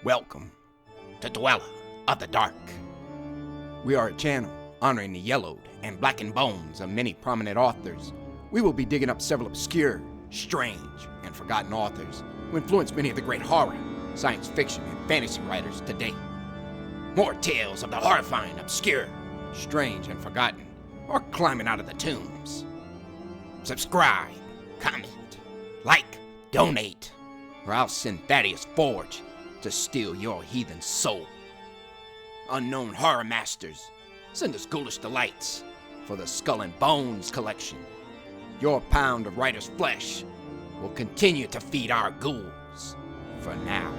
Welcome to Dweller of the Dark. We are a channel honoring the yellowed and blackened bones of many prominent authors. We will be digging up several obscure, strange, and forgotten authors who influenced many of the great horror, science fiction, and fantasy writers today. More tales of the horrifying, obscure, strange, and forgotten, or climbing out of the tombs. Subscribe, comment, like, donate, or I'll send Thaddeus Forge to steal your heathen soul. Unknown horror masters, send us ghoulish delights for the Skull and Bones collection. Your pound of writer's flesh will continue to feed our ghouls for now.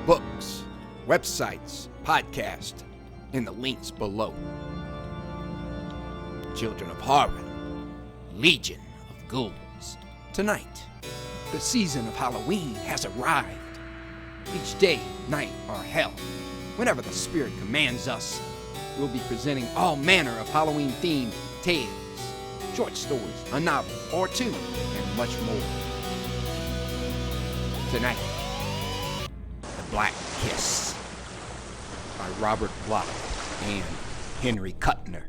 Books, websites, podcast, in the links below. Children of Horror, Legion of Ghouls. Tonight, the season of Halloween has arrived. Each day, night, or hell, whenever the spirit commands us, we'll be presenting all manner of Halloween-themed tales, short stories, a novel or two, and much more. Tonight, The Black Kiss by Robert Bloch and Henry Kuttner.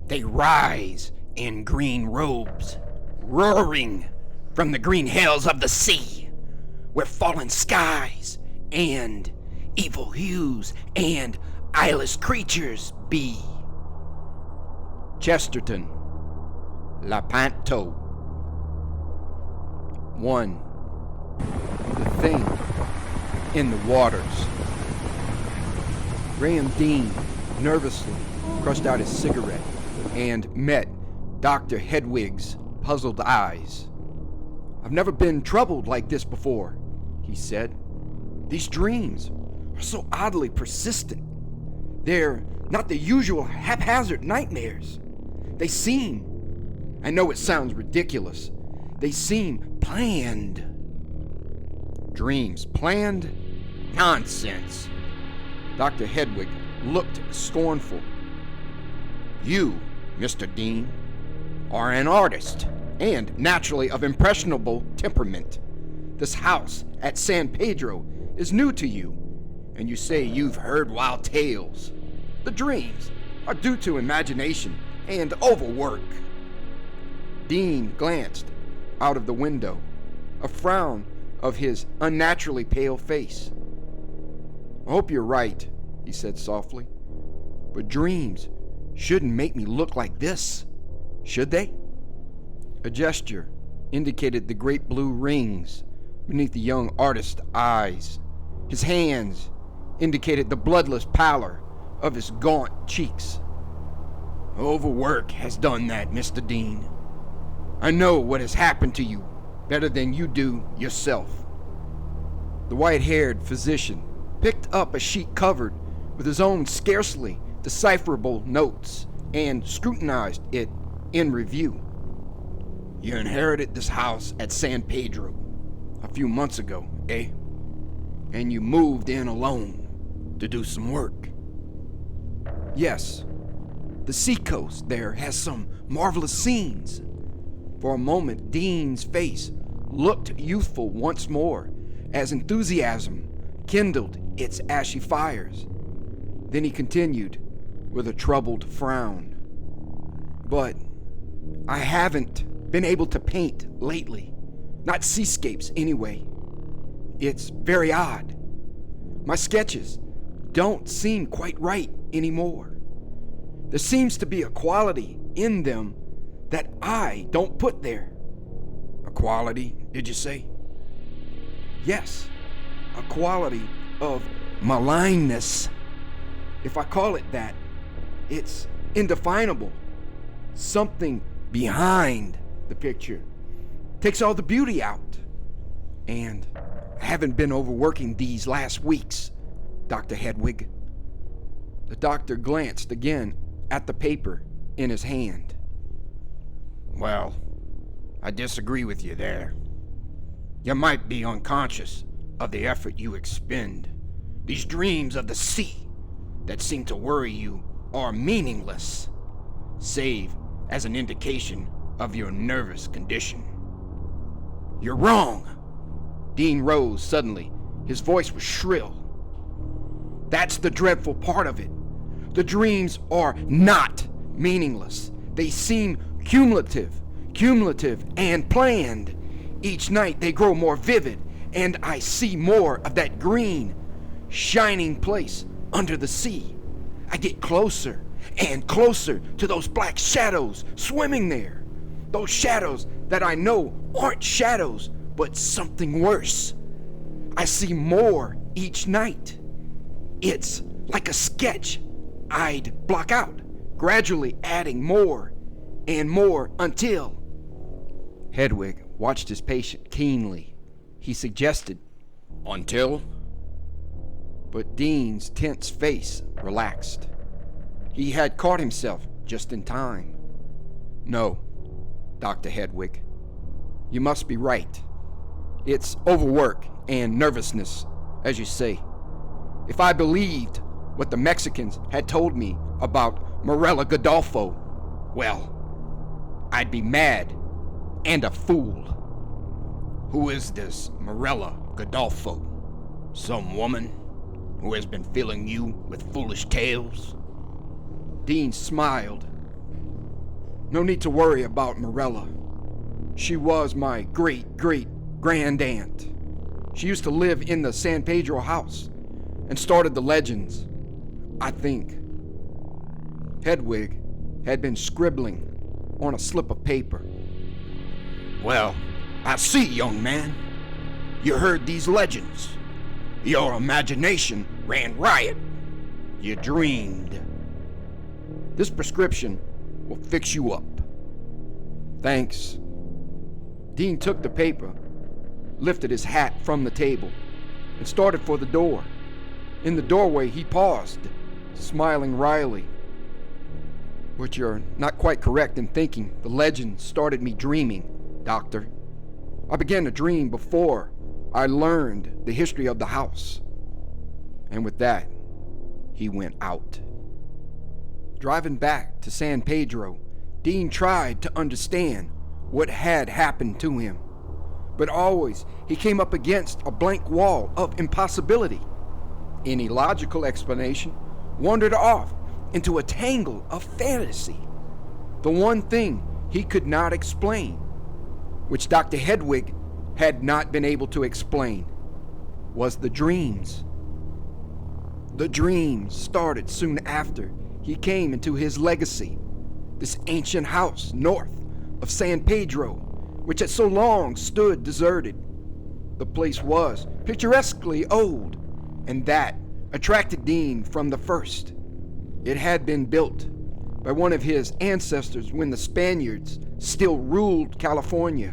They rise in green robes, roaring from the green hells of the sea, where fallen skies and evil hues and eyeless creatures be. Chesterton, Lepanto. 1. The Thing in the Waters. Graham Dean nervously crushed out his cigarette and met Dr. Hedwig's puzzled eyes. "I've never been troubled like this before," he said. "These dreams are so oddly persistent. They're not the usual haphazard nightmares. They seem, I know it sounds ridiculous, they seem planned." "Dreams planned? Nonsense." Dr. Hedwig looked scornful. "You, Mr. Dean, are an artist, and naturally of impressionable temperament. This house at San Pedro is new to you, and you say you've heard wild tales. The dreams are due to imagination and overwork." Dean glanced out of the window, a frown of his unnaturally pale face. "I hope you're right," he said softly, "but dreams shouldn't make me look like this, should they?" A gesture indicated the great blue rings beneath the young artist's eyes. His hands indicated the bloodless pallor of his gaunt cheeks. "Overwork has done that, Mr. Dean. I know what has happened to you better than you do yourself." The white-haired physician picked up a sheet covered with his own scarcely decipherable notes and scrutinized it in review. "You inherited this house at San Pedro a few months ago, eh? And you moved in alone to do some work." "Yes. The seacoast there has some marvelous scenes." For a moment, Dean's face looked youthful once more as enthusiasm kindled its ashy fires. Then he continued with a troubled frown. "But I haven't been able to paint lately. Not seascapes, anyway. It's very odd. My sketches don't seem quite right anymore. There seems to be a quality in them that I don't put there." "A quality, did you say?" "Yes, a quality of malignness. If I call it that, it's indefinable. Something behind the picture takes all the beauty out. And I haven't been overworking these last weeks, Dr. Hedwig." The doctor glanced again at the paper in his hand. "Well, I disagree with you there. You might be unconscious of the effort you expend. These dreams of the sea that seem to worry you are meaningless, save as an indication of your nervous condition." "You're wrong," Dean rose suddenly. His voice was shrill. That's the dreadful part of it. The dreams are not meaningless. They seem cumulative and planned. Each night they grow more vivid, and I see more of that green, shining place under the sea. I get closer and closer to those black shadows swimming there. Those shadows that I know aren't shadows, but something worse. I see more each night. It's like a sketch I'd block out, gradually adding more and more until... Hedwig watched his patient keenly. He suggested, "Until?" But Dean's tense face relaxed. He had caught himself just in time. "No, Dr. Hedwig, you must be right. It's overwork and nervousness, as you say. If I believed what the Mexicans had told me about Morella Godolpho, well, I'd be mad and a fool." "Who is this Morella Godolpho? Some woman who has been filling you with foolish tales?" Dean smiled. "No need to worry about Morella. She was my great-great-grand-aunt. She used to live in the San Pedro house and started the legends, I think." Hedwig had been scribbling on a slip of paper. "Well, I see, young man. You heard these legends. Your imagination ran riot. You dreamed. This prescription will fix you up." "Thanks." Dean took the paper, lifted his hat from the table, and started for the door. In the doorway, he paused, smiling wryly. "But you're not quite correct in thinking the legend started me dreaming, Doctor. I began to dream before I learned the history of the house." And with that, he went out. Driving back to San Pedro, Dean tried to understand what had happened to him. But always he came up against a blank wall of impossibility. Any logical explanation wandered off into a tangle of fantasy. The one thing he could not explain, which Dr. Hedwig had not been able to explain, was the dreams. The dreams started soon after he came into his legacy, this ancient house north of San Pedro, which had so long stood deserted. The place was picturesquely old, and that attracted Dean from the first. It had been built by one of his ancestors when the Spaniards still ruled California.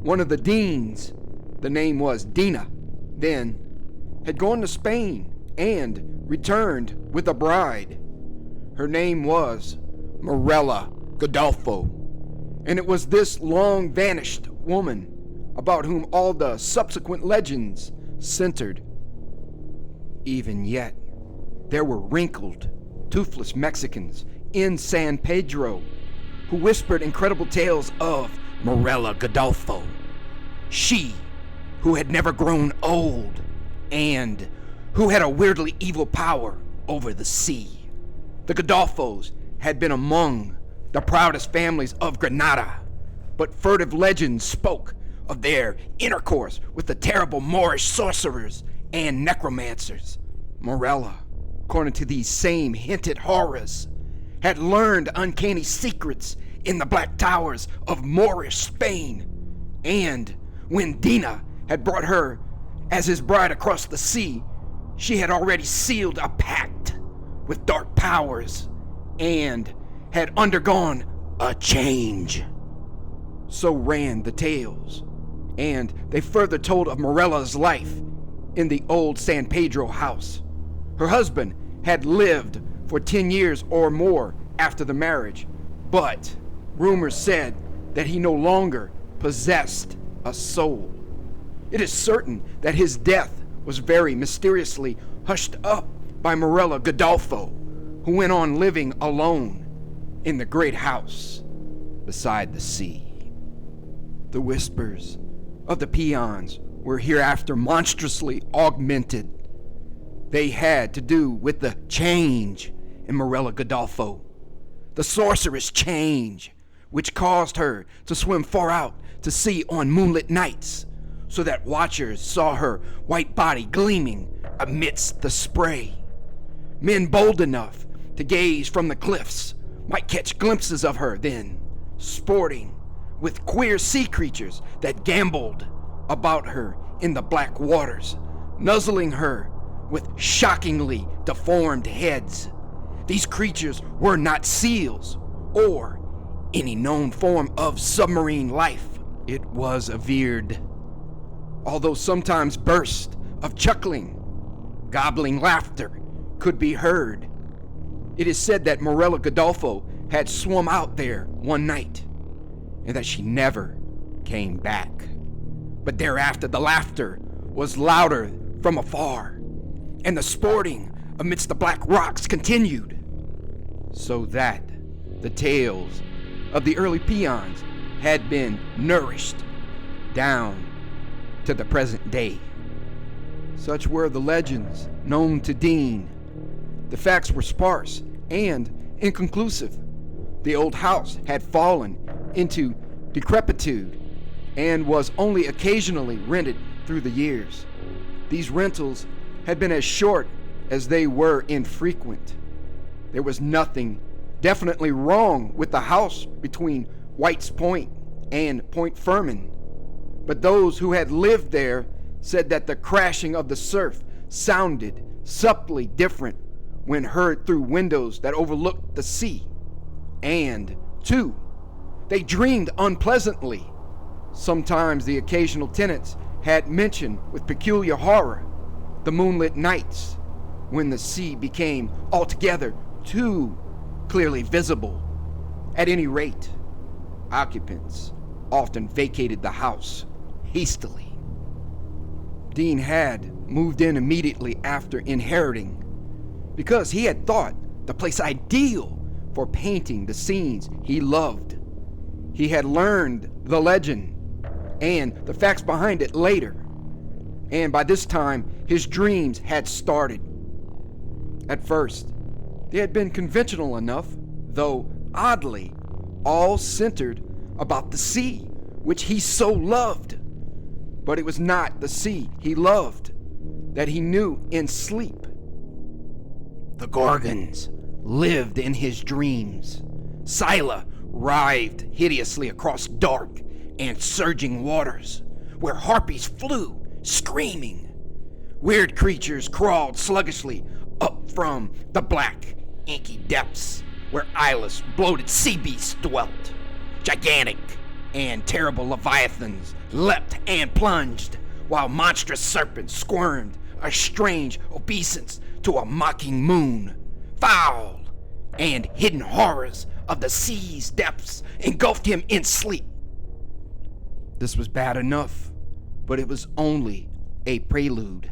One of the deans, the name was Dina, then, had gone to Spain and returned with a bride. Her name was Morella Godolpho, and it was this long-vanished woman about whom all the subsequent legends centered. Even yet, there were wrinkled, toothless Mexicans in San Pedro who whispered incredible tales of Morella Godolpho, she who had never grown old and who had a weirdly evil power over the sea. The Godolphos had been among the proudest families of Granada, but furtive legends spoke of their intercourse with the terrible Moorish sorcerers and necromancers. Morella, according to these same hinted horrors, had learned uncanny secrets in the Black Towers of Moorish Spain, and when Dina had brought her as his bride across the sea, she had already sealed a pact with dark powers and had undergone a change. So ran the tales, and they further told of Morella's life in the old San Pedro house. Her husband had lived for 10 years or more after the marriage, but rumors said that he no longer possessed a soul. It is certain that his death was very mysteriously hushed up by Morella Godolpho, who went on living alone in the great house beside the sea. The whispers of the peons were hereafter monstrously augmented. They had to do with the change in Morella Godolpho, the sorceress change, which caused her to swim far out to sea on moonlit nights, so that watchers saw her white body gleaming amidst the spray. Men bold enough to gaze from the cliffs might catch glimpses of her then, sporting with queer sea creatures that gamboled about her in the black waters, nuzzling her with shockingly deformed heads. These creatures were not seals or any known form of submarine life. It was averred, although sometimes bursts of chuckling, gobbling laughter could be heard. It is said that Morella Godolpho had swum out there one night, and that she never came back. But thereafter the laughter was louder from afar, and the sporting amidst the black rocks continued, so that the tales of the early peons had been nourished down to the present day. Such were the legends known to Dean. The facts were sparse and inconclusive. The old house had fallen into decrepitude and was only occasionally rented through the years. These rentals had been as short as they were infrequent. There was nothing definitely wrong with the house between White's Point and Point Furman, but those who had lived there said that the crashing of the surf sounded subtly different when heard through windows that overlooked the sea. And, too, they dreamed unpleasantly. Sometimes the occasional tenants had mentioned with peculiar horror the moonlit nights when the sea became altogether too clearly visible. At any rate, occupants often vacated the house hastily. Dean had moved in immediately after inheriting, because he had thought the place ideal for painting the scenes he loved. He had learned the legend and the facts behind it later, and by this time his dreams had started. At first, they had been conventional enough, though oddly all centered about the sea, which he so loved. But it was not the sea he loved that he knew in sleep. The Gorgons lived in his dreams. Scylla writhed hideously across dark and surging waters, where harpies flew, screaming. Weird creatures crawled sluggishly up from the black, inky depths, where eyeless, bloated sea beasts dwelt. Gigantic and terrible leviathans leapt and plunged, while monstrous serpents squirmed a strange obeisance to a mocking moon. Foul and hidden horrors of the sea's depths engulfed him in sleep. This was bad enough, but it was only a prelude.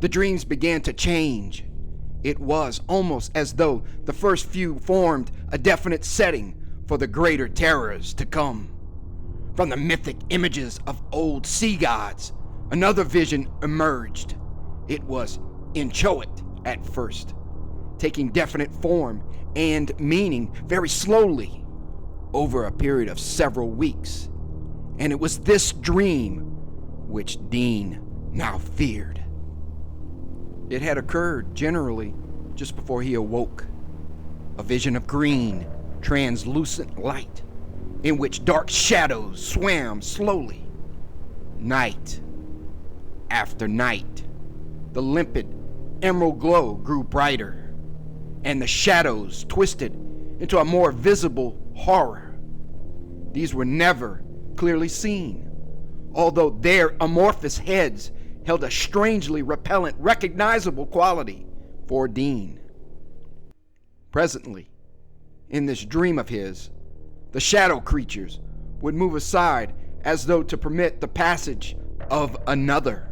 The dreams began to change. It was almost as though the first few formed a definite setting for the greater terrors to come. From the mythic images of old sea gods, another vision emerged. It was inchoate at first, taking definite form and meaning very slowly over a period of several weeks. And it was this dream which Dean now feared. It had occurred generally just before he awoke. A vision of green, translucent light in which dark shadows swam slowly. Night after night, the limpid emerald glow grew brighter, and the shadows twisted into a more visible horror. These were never clearly seen, although their amorphous heads held a strangely repellent, recognizable quality for Dean. Presently, in this dream of his, the shadow creatures would move aside as though to permit the passage of another.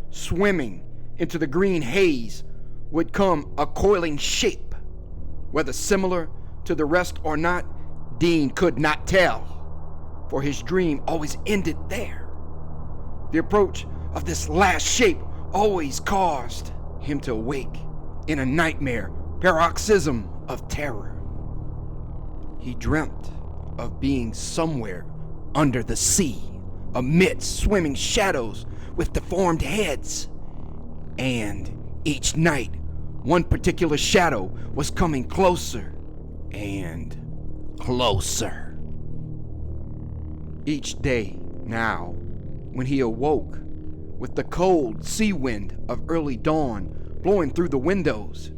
Swimming into the green haze would come a coiling shape. Whether similar to the rest or not, Dean could not tell, for his dream always ended there. The approach of this last shape always caused him to awake in a nightmare paroxysm of terror. He dreamt of being somewhere under the sea, amidst swimming shadows with deformed heads. And each night, one particular shadow was coming closer and closer. Each day now, when he awoke, with the cold sea wind of early dawn blowing through the windows,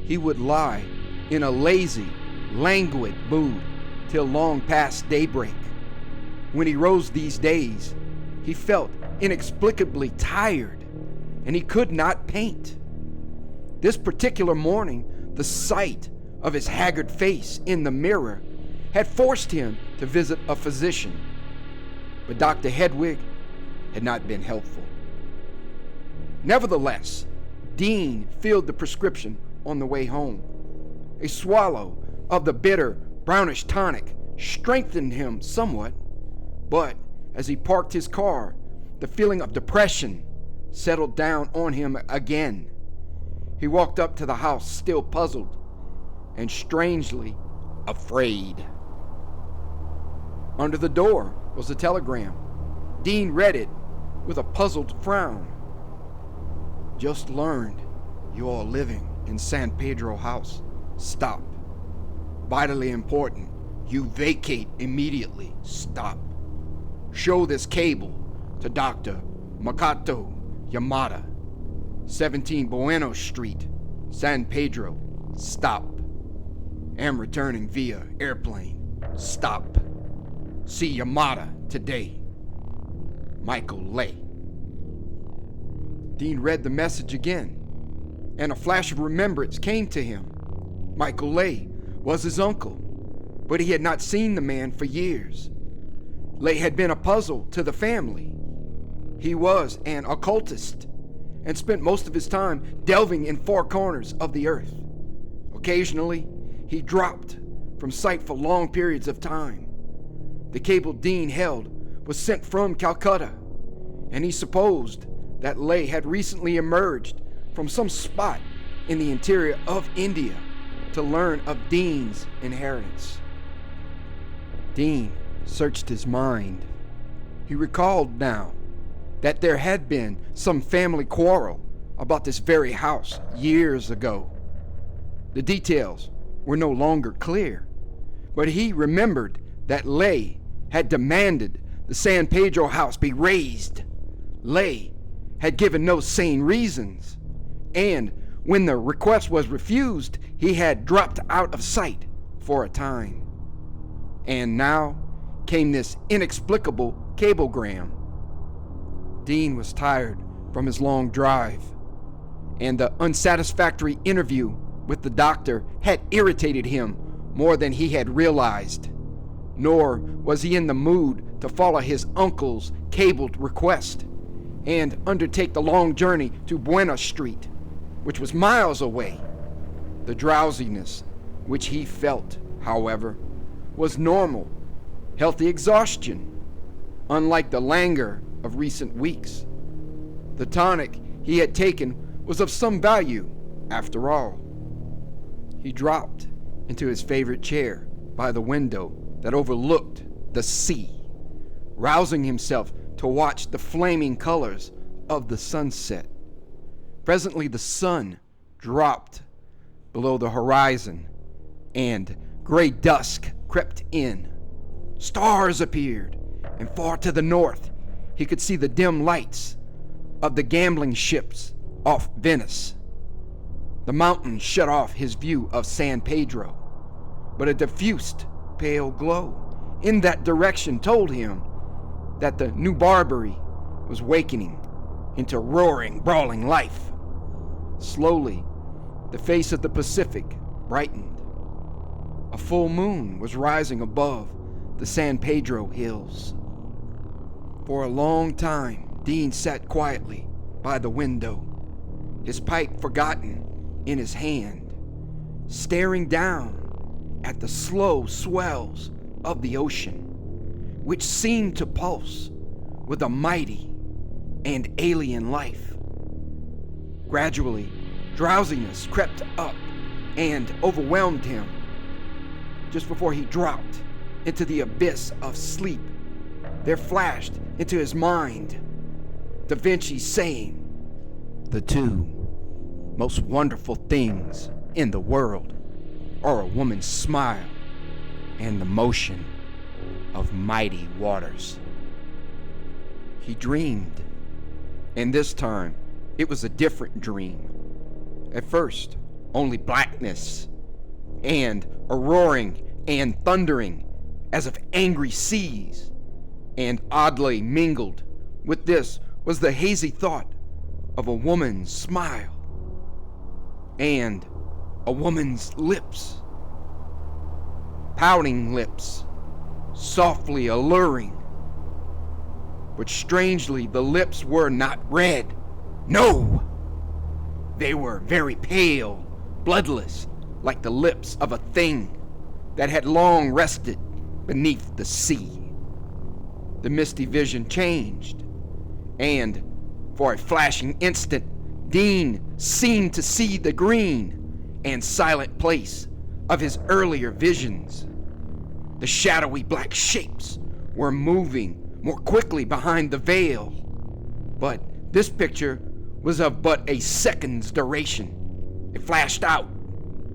he would lie in a lazy, languid mood till long past daybreak. When he rose these days, he felt inexplicably tired, and he could not paint. This particular morning, the sight of his haggard face in the mirror had forced him to visit a physician, but Dr. Hedwig had not been helpful. Nevertheless, Dean filled the prescription on the way home. A swallow of the bitter, brownish tonic strengthened him somewhat, but as he parked his car, the feeling of depression settled down on him again. He walked up to the house still puzzled and strangely afraid. Under the door was a telegram. Dean read it with a puzzled frown. Just learned you are living in San Pedro house. Stop. Vitally important. You vacate immediately. Stop. Show this cable to Dr. Makoto Yamada, 17 Bueno Street, San Pedro. Stop. Am returning via airplane. Stop. See Yamada today. Michael Lay. Dean read the message again, and a flash of remembrance came to him. Michael Lay was his uncle, but he had not seen the man for years. Lay had been a puzzle to the family. He was an occultist and spent most of his time delving in far corners of the earth. Occasionally, he dropped from sight for long periods of time. The cable Dean held was sent from Calcutta, and he supposed that Lay had recently emerged from some spot in the interior of India to learn of Dean's inheritance. Dean searched his mind. He recalled now that there had been some family quarrel about this very house years ago. The details were no longer clear, but he remembered that Lay had demanded the San Pedro house be razed. Lay had given no sane reasons, and when the request was refused, he had dropped out of sight for a time. And now came this inexplicable cablegram. Dean was tired from his long drive, and the unsatisfactory interview with the doctor had irritated him more than he had realized. Nor was he in the mood to follow his uncle's cabled request and undertake the long journey to Buena Street, which was miles away. The drowsiness which he felt, however, was normal, healthy exhaustion, unlike the languor of recent weeks. The tonic he had taken was of some value, after all. He dropped into his favorite chair by the window that overlooked the sea, rousing himself to watch the flaming colors of the sunset. Presently the sun dropped below the horizon, and gray dusk crept in. Stars appeared, and far to the north he could see the dim lights of the gambling ships off Venice. The mountains shut off his view of San Pedro, but a diffused pale glow in that direction told him that the New Barbary was wakening into roaring, brawling life. Slowly, the face of the Pacific brightened. A full moon was rising above the San Pedro hills. For a long time, Dean sat quietly by the window, his pipe forgotten in his hand, staring down at the slow swells of the ocean, which seemed to pulse with a mighty and alien life. Gradually, drowsiness crept up and overwhelmed him. Just before he dropped into the abyss of sleep, there flashed into his mind Da Vinci's saying, "The two most wonderful things in the world are a woman's smile and the motion of mighty waters." He dreamed, and this time it was a different dream. At first, only blackness and a roaring and thundering as of angry seas, and oddly mingled with this was the hazy thought of a woman's smile and a woman's lips, pouting lips, softly alluring. But strangely, the lips were not red. No! They were very pale, bloodless, like the lips of a thing that had long rested beneath the sea. The misty vision changed, and for a flashing instant, Dean seemed to see the green and silent place of his earlier visions. The shadowy black shapes were moving more quickly behind the veil, but this picture was of but a second's duration. It flashed out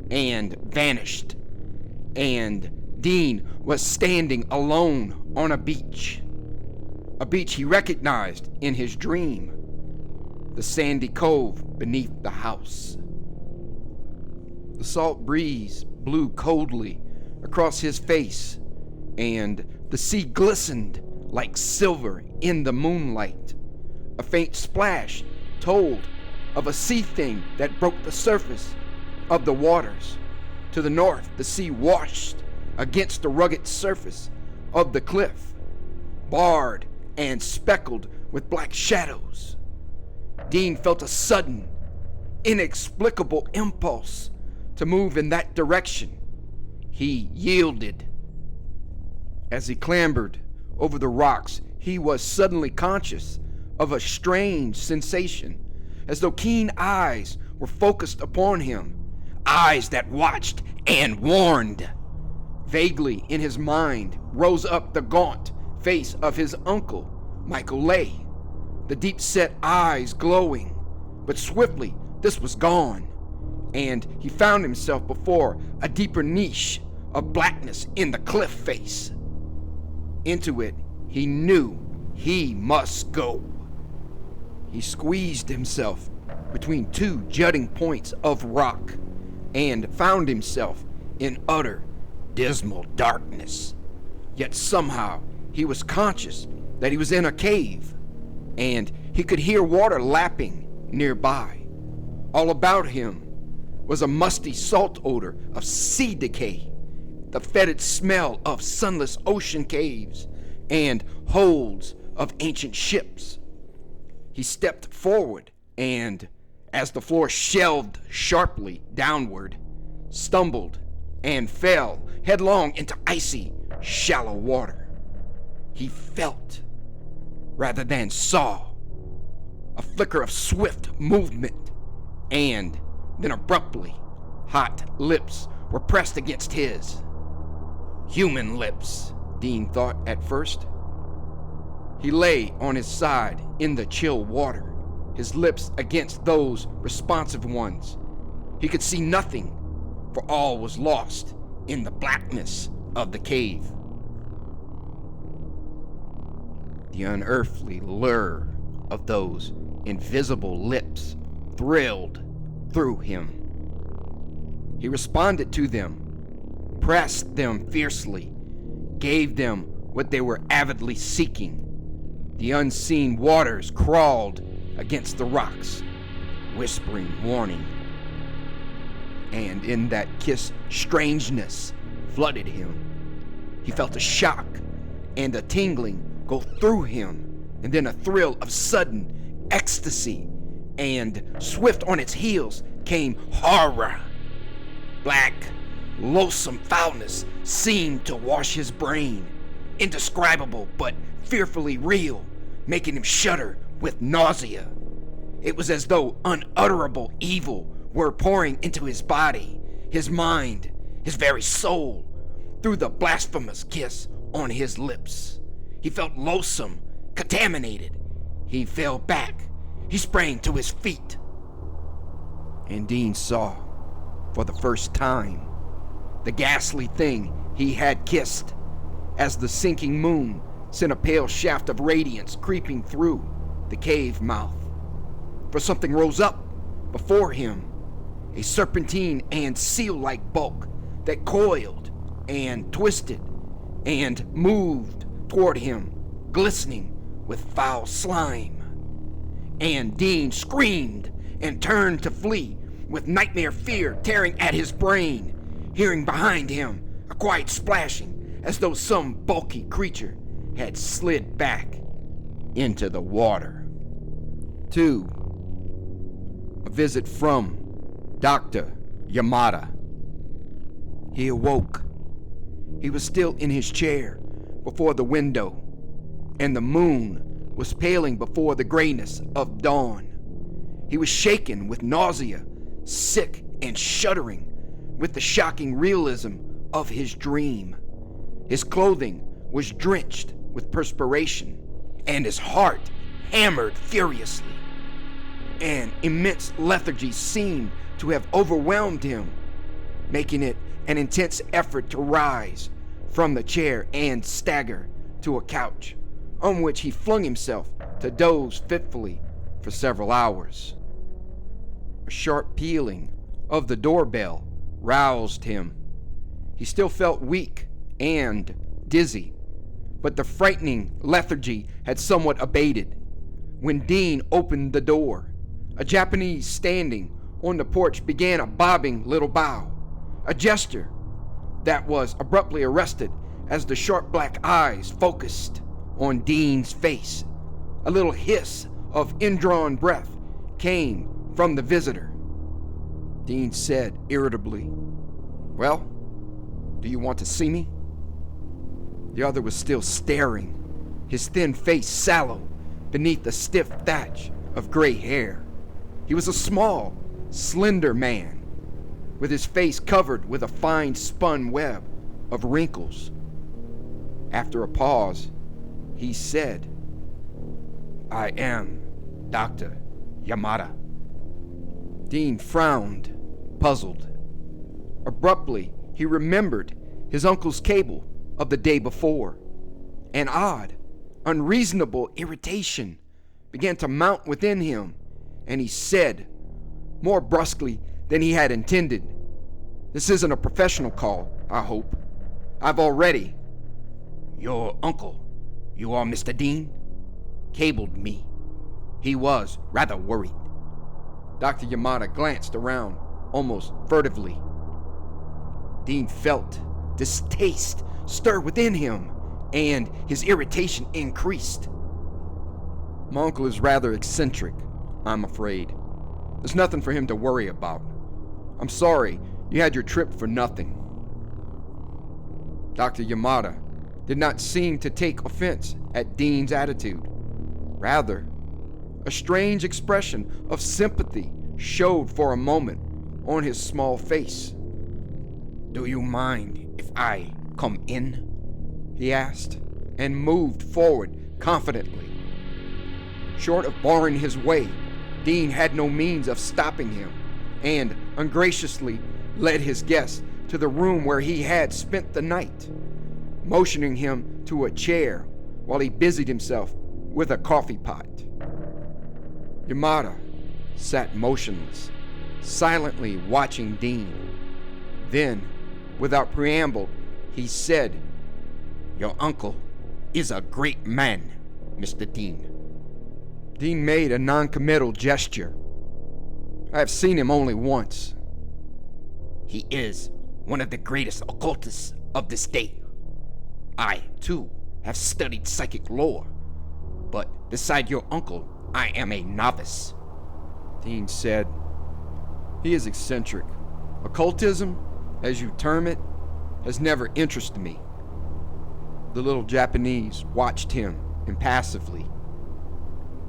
and vanished, and Dean was standing alone on a beach he recognized in his dream, the sandy cove beneath the house. The salt breeze blew coldly across his face, and the sea glistened like silver in the moonlight. A faint splash told of a sea thing that broke the surface of the waters. To the north, the sea washed against the rugged surface of the cliff, barred and speckled with black shadows. Dean felt a sudden, inexplicable impulse to move in that direction. He yielded. As he clambered over the rocks, he was suddenly conscious of a strange sensation, as though keen eyes were focused upon him, eyes that watched and warned. Vaguely in his mind rose up the gaunt face of his uncle, Michael Lay, the deep-set eyes glowing. But swiftly this was gone, and he found himself before a deeper niche of blackness in the cliff face. Into it he knew he must go. He squeezed himself between two jutting points of rock and found himself in utter, dismal darkness. Yet somehow he was conscious that he was in a cave, and he could hear water lapping nearby. All about him was a musty salt odor of sea decay, the fetid smell of sunless ocean caves and holds of ancient ships. He stepped forward and, as the floor shelved sharply downward, stumbled and fell headlong into icy, shallow water. He felt, rather than saw, a flicker of swift movement, and then abruptly, hot lips were pressed against his. Human lips, Dean thought at first. He lay on his side in the chill water, his lips against those responsive ones. He could see nothing, for all was lost in the blackness of the cave. The unearthly lure of those invisible lips thrilled through him. He responded to them, pressed them fiercely, gave them what they were avidly seeking. The unseen waters crawled against the rocks, whispering warning. And in that kiss, strangeness flooded him. He felt a shock and a tingling go through him, and then a thrill of sudden ecstasy, and swift on its heels came horror. Black, loathsome foulness seemed to wash his brain, indescribable but fearfully real, making him shudder with nausea. It was as though unutterable evil were pouring into his body, his mind, his very soul, through the blasphemous kiss on his lips. He felt loathsome, contaminated. He fell back. He sprang to his feet. And Dean saw, for the first time, the ghastly thing he had kissed, as the sinking moon sent a pale shaft of radiance creeping through the cave mouth. For something rose up before him, a serpentine and seal-like bulk that coiled and twisted and moved toward him, glistening with foul slime. And Dean screamed and turned to flee, with nightmare fear tearing at his brain, hearing behind him a quiet splashing as though some bulky creature had slid back into the water. 2. A visit from Dr. Yamada. He awoke. He was still in his chair before the window, and the moon was paling before the grayness of dawn. He was shaken with nausea, sick and shuddering with the shocking realism of his dream. His clothing was drenched with perspiration, and his heart hammered furiously. An immense lethargy seemed to have overwhelmed him, making it an intense effort to rise from the chair and stagger to a couch, on which he flung himself to doze fitfully for several hours. A sharp pealing of the doorbell roused him. He still felt weak and dizzy, but the frightening lethargy had somewhat abated. When Dean opened the door, a Japanese standing on the porch began a bobbing little bow, a gesture that was abruptly arrested as the sharp black eyes focused on Dean's face. A little hiss of indrawn breath came from the visitor. Dean said irritably, "Well, do you want to see me?" The other was still staring, his thin face sallow beneath the stiff thatch of gray hair. He was a small, slender man, with his face covered with a fine spun web of wrinkles. After a pause, he said, "I am Dr. Yamada." Dean frowned, puzzled. Abruptly, he remembered his uncle's cable of the day before. An odd, unreasonable irritation began to mount within him, and he said, more brusquely than he had intended, "This isn't a professional call, I hope. I've already—" "Your uncle, you are Mr. Dean, cabled me. He was rather worried." Dr. Yamada glanced around almost furtively. Dean felt distaste stir within him, and his irritation increased. "My uncle is rather eccentric, I'm afraid. There's nothing for him to worry about. I'm sorry you had your trip for nothing." Dr. Yamada did not seem to take offense at Dean's attitude. Rather, a strange expression of sympathy showed for a moment on his small face. "Do you mind if I come in?" he asked, and moved forward confidently. Short of barring his way, Dean had no means of stopping him, and ungraciously led his guest to the room where he had spent the night, motioning him to a chair while he busied himself with a coffee pot. Yamada sat motionless, silently watching Dean. Then, without preamble, he said, "Your uncle is a great man, Mr. Dean." Dean made a non-committal gesture. "I have seen him only once." "He is one of the greatest occultists of this day. I, too, have studied psychic lore, but beside your uncle, I am a novice." Dean said, "He is eccentric. Occultism, as you term it, has never interested me." The little Japanese watched him impassively.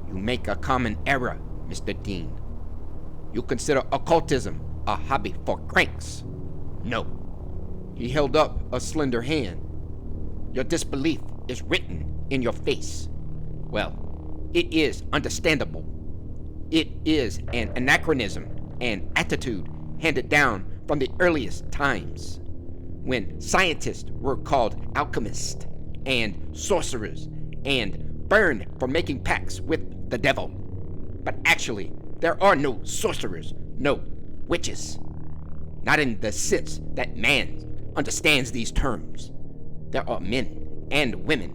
You make a common error, Mr. Dean. You consider occultism a hobby for cranks. No. He held up a slender hand. Your disbelief is written in your face. Well, it is understandable. It is an anachronism, an attitude handed down from the earliest times, when scientists were called alchemists and sorcerers and burned for making pacts with the devil. But actually, there are no sorcerers, no witches. Not in the sense that man understands these terms. There are men and women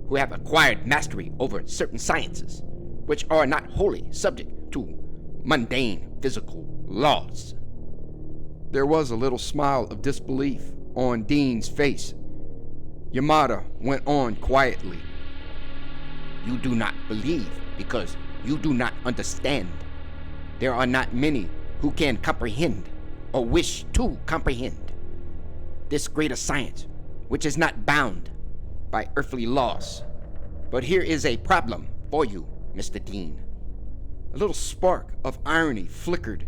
who have acquired mastery over certain sciences, which are not wholly subject to mundane physical laws. There was a little smile of disbelief on Dean's face. Yamada went on quietly. You do not believe because you do not understand. There are not many who can comprehend or wish to comprehend this greater science, which is not bound by earthly laws. But here is a problem for you, Mr. Dean. A little spark of irony flickered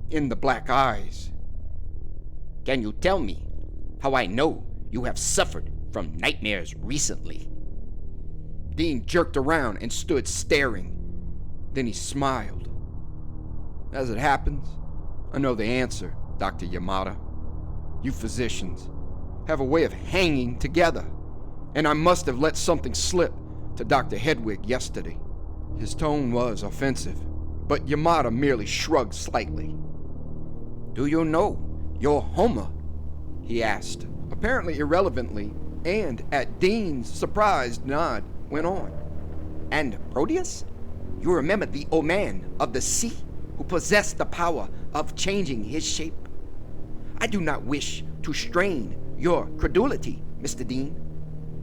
in the black eyes. Can you tell me how I know you have suffered from nightmares recently? Dean jerked around and stood staring. Then he smiled. As it happens, I know the answer, Dr. Yamada. You physicians have a way of hanging together, and I must have let something slip to Dr. Hedwig yesterday. His tone was offensive, but Yamada merely shrugged slightly. Do you know your Homer? He asked, apparently irrelevantly, and at Dean's surprised nod, went on. And Proteus? You remember the old man of the sea who possessed the power of changing his shape? I do not wish to strain your credulity, Mr. Dean,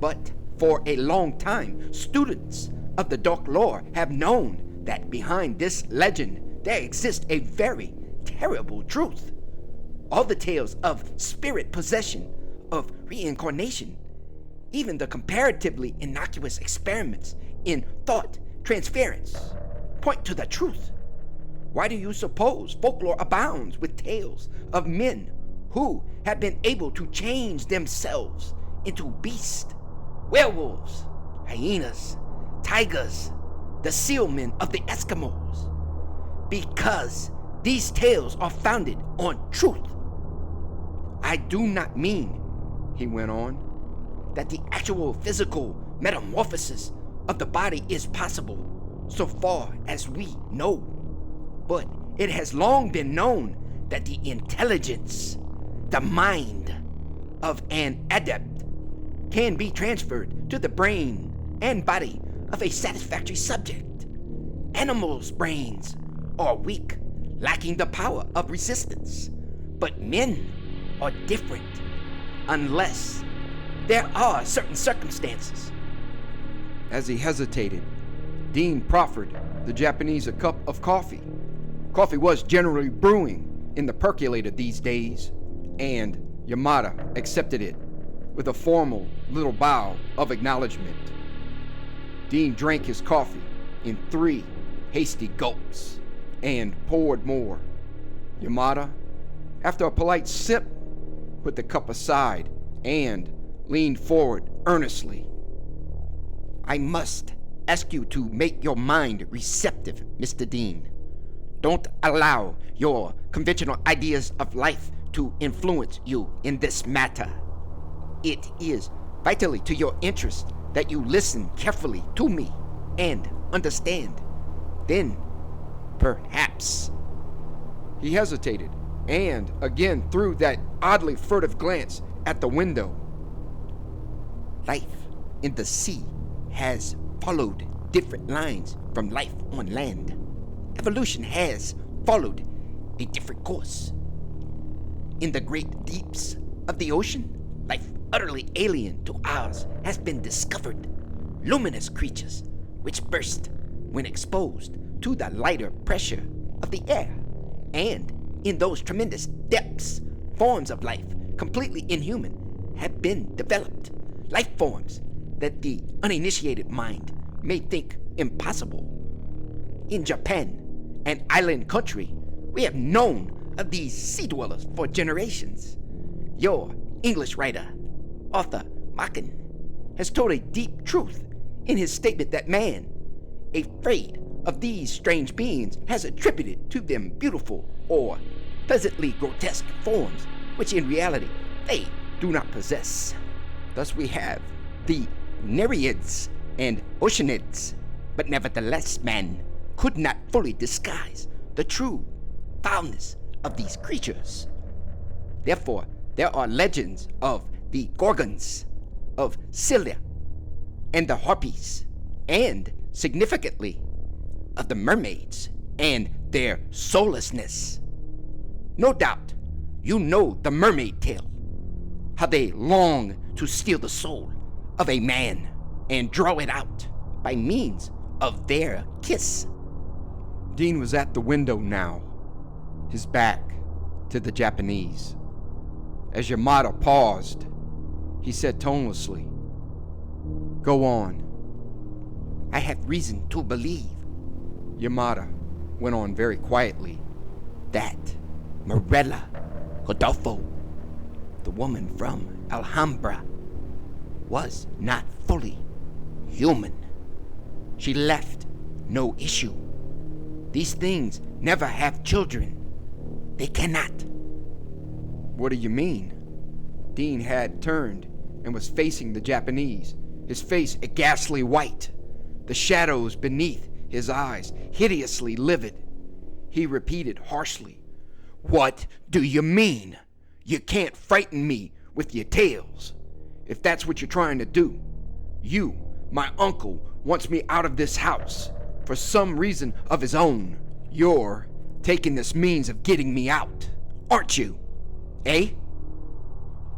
but for a long time, students of the dark lore have known that behind this legend there exists a very terrible truth. All the tales of spirit possession, of reincarnation, even the comparatively innocuous experiments in thought transference, point to the truth. Why do you suppose folklore abounds with tales of men who have been able to change themselves into beasts, werewolves, hyenas, tigers, the sealmen of the Eskimos? Because these tales are founded on truth. I do not mean, he went on, that the actual physical metamorphosis of the body is possible so far as we know. But it has long been known that the intelligence, the mind of an adept can be transferred to the brain and body of a satisfactory subject. Animals' brains are weak, lacking the power of resistance. But men are different, unless there are certain circumstances. As he hesitated, Dean proffered the Japanese a cup of coffee. Coffee was generally brewing in the percolator these days, and Yamada accepted it with a formal little bow of acknowledgement. Dean drank his coffee in 3 hasty gulps and poured more. Yamada, after a polite sip, put the cup aside and leaned forward earnestly. I must ask you to make your mind receptive, Mr. Dean. Don't allow your conventional ideas of life to influence you in this matter. It is vitally to your interest that you listen carefully to me and understand. Then, perhaps. He hesitated and again threw that oddly furtive glance at the window. Life in the sea has followed different lines from life on land. Evolution has followed a different course. In the great deeps of the ocean, life utterly alien to ours has been discovered. Luminous creatures which burst when exposed to the lighter pressure of the air. And in those tremendous depths, forms of life completely inhuman have been developed. Life forms that the uninitiated mind may think impossible. In Japan, an island country, we have known of these sea dwellers for generations. Your English writer, Arthur Machen, has told a deep truth in his statement that man, afraid of these strange beings, has attributed to them beautiful or pleasantly grotesque forms, which in reality they do not possess. Thus we have the Nereids and Oceanids, but nevertheless man could not fully disguise the true foulness of these creatures. Therefore, there are legends of the Gorgons, of Scylla, and the Harpies, and, significantly, of the mermaids and their soullessness. No doubt, you know the mermaid tale, how they long to steal the soul of a man and draw it out by means of their kiss. Dean was at the window now, his back to the Japanese. As Yamada paused, he said tonelessly, "Go on." I have reason to believe, Yamada went on very quietly, that Morella Godolfo, the woman from Alhambra, was not fully human. She left no issue. These things never have children. They cannot. "What do you mean?" Dean had turned and was facing the Japanese, his face a ghastly white, the shadows beneath his eyes hideously livid. He repeated harshly, "What do you mean? You can't frighten me with your tales. If that's what you're trying to do. You, my uncle, wants me out of this house for some reason of his own. You're taking this means of getting me out, aren't you? Eh?"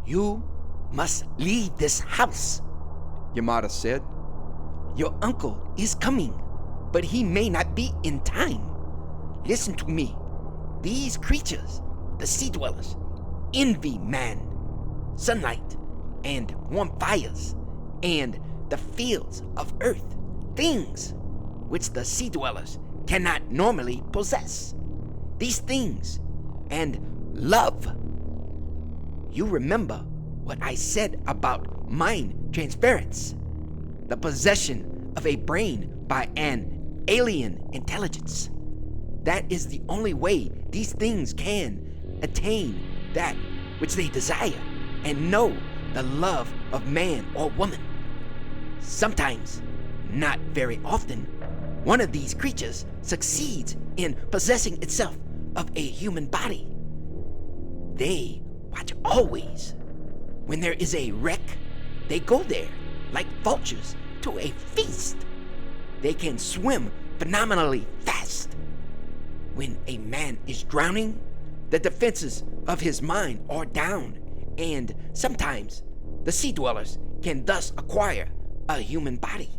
You must leave this house, Yamada said. Your uncle is coming, but he may not be in time. Listen to me. These creatures, the sea dwellers, envy man, sunlight, and warm fires, and the fields of earth, things which the sea dwellers cannot normally possess. These things, and love. You remember what I said about mind transference, the possession of a brain by an alien intelligence. That is the only way these things can attain that which they desire and know the love of man or woman. Sometimes, not very often, one of these creatures succeeds in possessing itself of a human body. They watch always. When there is a wreck, they go there like vultures to a feast. They can swim phenomenally fast. When a man is drowning, the defenses of his mind are down, and sometimes the sea dwellers can thus acquire a human body.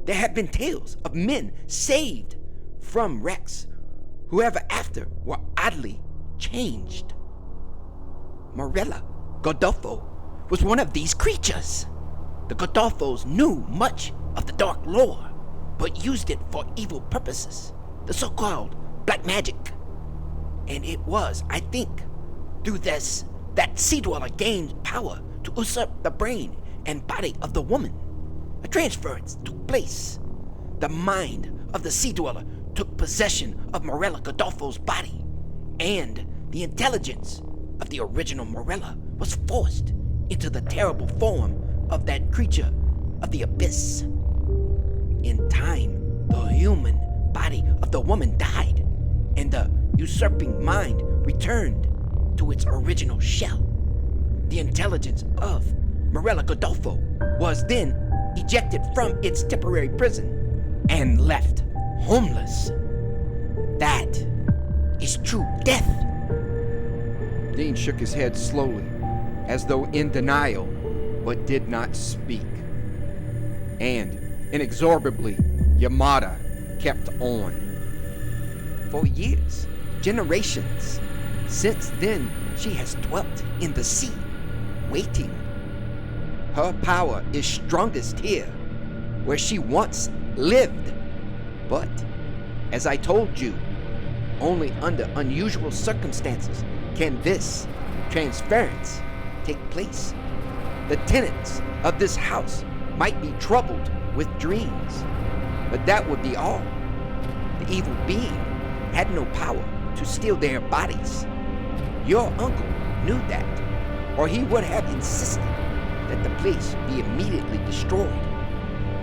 There have been tales of men saved from wrecks who ever after were oddly changed. Morella Godolfo was one of these creatures. The Godolfos knew much of the dark lore, but used it for evil purposes, the so-called black magic. And it was, I think, through this that sea dweller gained power to usurp the brain and body of the woman. A transference took place. The mind of the sea dweller took possession of Morella Godolfo's body, and the intelligence of the original Morella was forced into the terrible form of that creature of the abyss. In time, the human body of the woman died, and the usurping mind returned to its original shell. The intelligence of Morella Godolfo was then ejected from its temporary prison and left homeless. That is true death. Dean shook his head slowly, as though in denial, but did not speak. And, inexorably, Yamada kept on. For years, generations, since then she has dwelt in the sea, waiting. Her power is strongest here, where she once lived, but As I told you, only under unusual circumstances can this transference take place. The tenants of this house might be troubled with dreams, but that would be all. The evil being had no power to steal their bodies. Your uncle knew that, or he would have insisted that the place be immediately destroyed.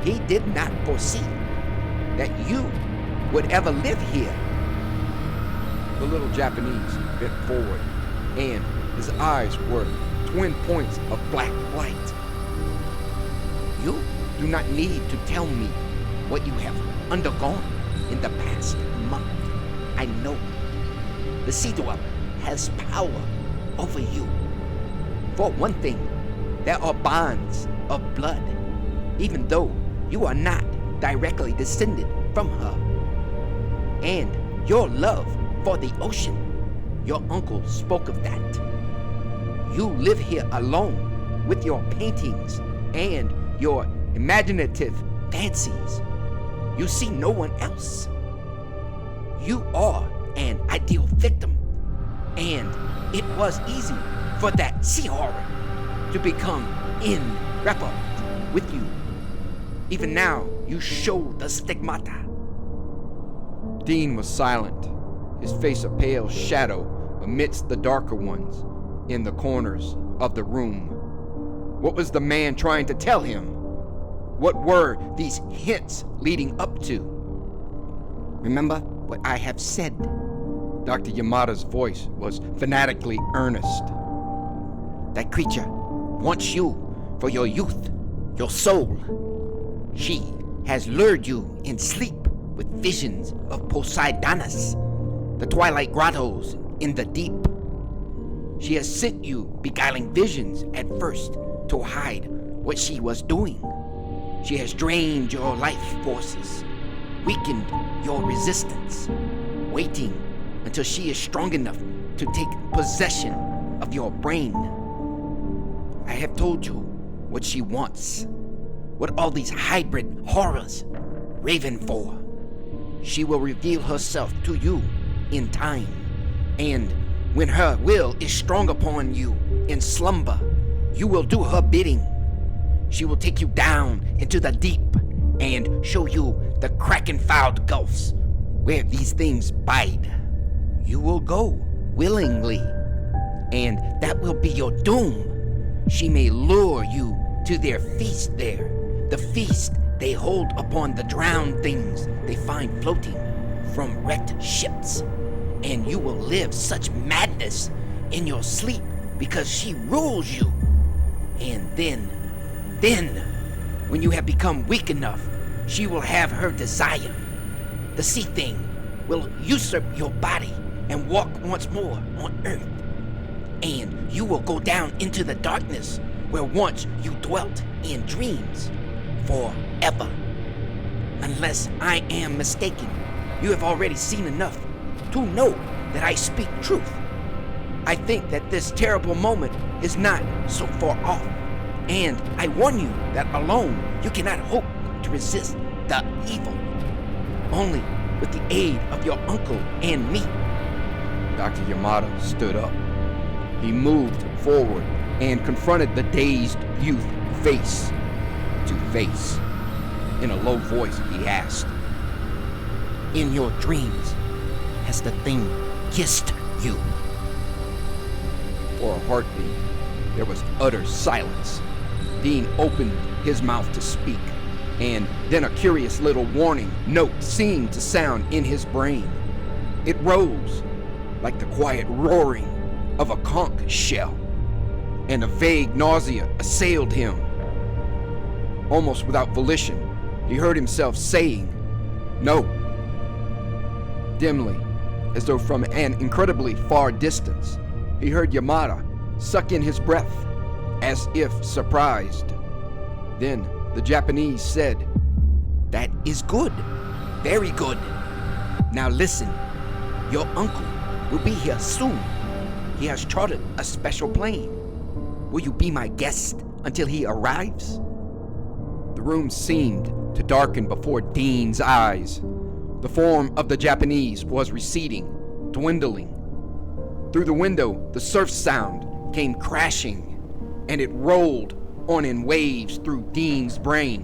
He did not foresee that you would ever live here. The little Japanese bent forward, and his eyes were twin points of black light. You do not need to tell me what you have undergone in the past month. I know. The sea dweller has power over you. For one thing, there are bonds of blood, even though you are not directly descended from her. And your love for the ocean, your uncle spoke of that. You live here alone with your paintings and your imaginative fancies. You see no one else. You are an ideal victim, and it was easy for that seahorror to become in rapport with you. Even now, you show the stigmata. Dean was silent, his face a pale shadow amidst the darker ones in the corners of the room. What was the man trying to tell him? What were these hints leading up to? Remember what I have said. Dr. Yamada's voice was fanatically earnest. That creature wants you for your youth, your soul. She has lured you in sleep with visions of Poseidonus, the twilight grottos in the deep. She has sent you beguiling visions at first to hide what she was doing. She has drained your life forces, weakened your resistance, waiting until she is strong enough to take possession of your brain. I have told you what she wants, what all these hybrid horrors raven for. She will reveal herself to you in time, and when her will is strong upon you in slumber, you will do her bidding. She will take you down into the deep and show you the kraken-fouled gulfs where these things bide. You will go willingly, and that will be your doom. She may lure you to their feast there, the feast they hold upon the drowned things they find floating from wrecked ships. And you will live such madness in your sleep because she rules you. And then, when you have become weak enough, she will have her desire. The sea thing will usurp your body and walk once more on earth. And you will go down into the darkness where once you dwelt in dreams forever. Unless I am mistaken, you have already seen enough to know that I speak truth. I think that this terrible moment is not so far off, and I warn you that alone you cannot hope to resist the evil. Only with the aid of your uncle and me. Dr. Yamada stood up. He moved forward and confronted the dazed youth face to face. In a low voice, he asked, "In your dreams, has the thing kissed you?" For a heartbeat, there was utter silence. Dean opened his mouth to speak, and then a curious little warning note seemed to sound in his brain. It rose like the quiet roaring of a conch shell, and a vague nausea assailed him. Almost without volition, he heard himself saying, "No." Dimly, as though from an incredibly far distance, he heard Yamada suck in his breath, as if surprised. Then the Japanese said, "That is good, very good. Now listen, your uncle will be here soon. He has chartered a special plane. Will you be my guest until he arrives?" The room seemed to darken before Dean's eyes. The form of the Japanese was receding, dwindling. Through the window, the surf sound came crashing, and it rolled on in waves through Dean's brain.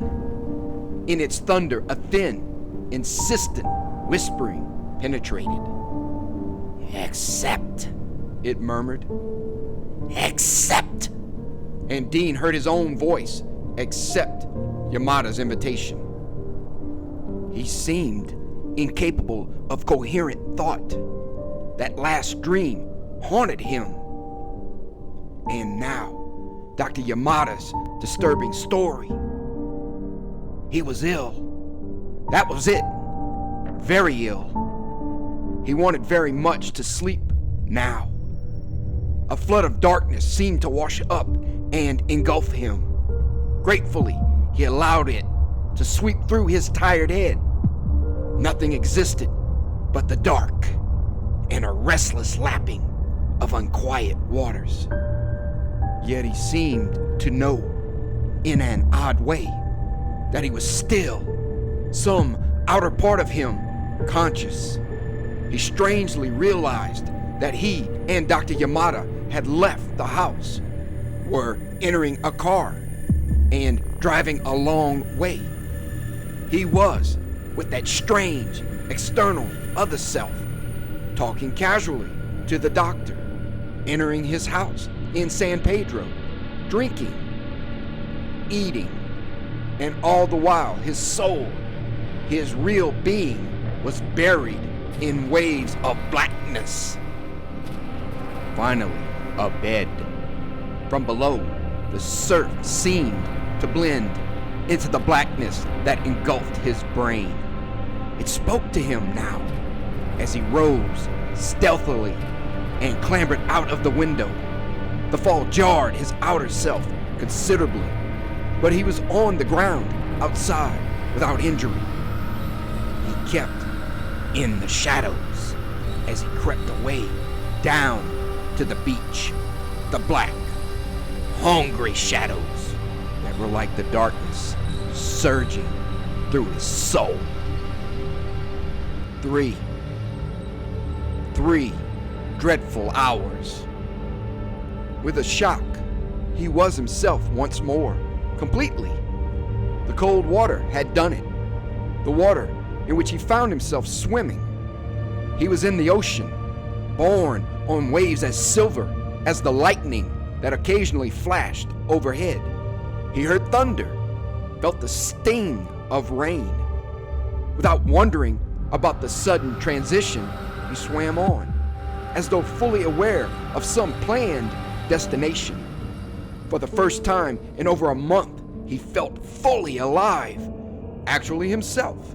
In its thunder, a thin, insistent whispering penetrated. Accept, It murmured, accept. and Dean heard his own voice accept Yamada's invitation. He seemed incapable of coherent thought. That last dream haunted him. And now, Dr. Yamada's disturbing story. He was ill. That was it. Very ill. He wanted very much to sleep now. A flood of darkness seemed to wash up and engulf him. Gratefully, he allowed it to sweep through his tired head. Nothing existed but the dark and a restless lapping of unquiet waters. Yet he seemed to know, in an odd way, that he was still, some outer part of him, conscious. He strangely realized that he and Dr. Yamada had left the house, were entering a car, and driving a long way. He was with that strange, external other self, talking casually to the doctor, entering his house in San Pedro, drinking, eating, and all the while his soul, his real being, was buried in waves of blackness. Finally, a bed. From below, the surf seemed to blend into the blackness that engulfed his brain. It spoke to him now as he rose stealthily and clambered out of the window. The fall jarred his outer self considerably, but he was on the ground outside without injury. He kept in the shadows as he crept away down to the beach. The black, hungry shadows that were like the darkness surging through his soul. Three dreadful hours. With a shock, he was himself once more, completely. The cold water had done it. The water in which he found himself swimming. He was in the ocean, borne on waves as silver as the lightning that occasionally flashed overhead. He heard thunder, felt the sting of rain. Without wondering about the sudden transition, he swam on, as though fully aware of some planned destination. For the first time in over a month, he felt fully alive, actually himself.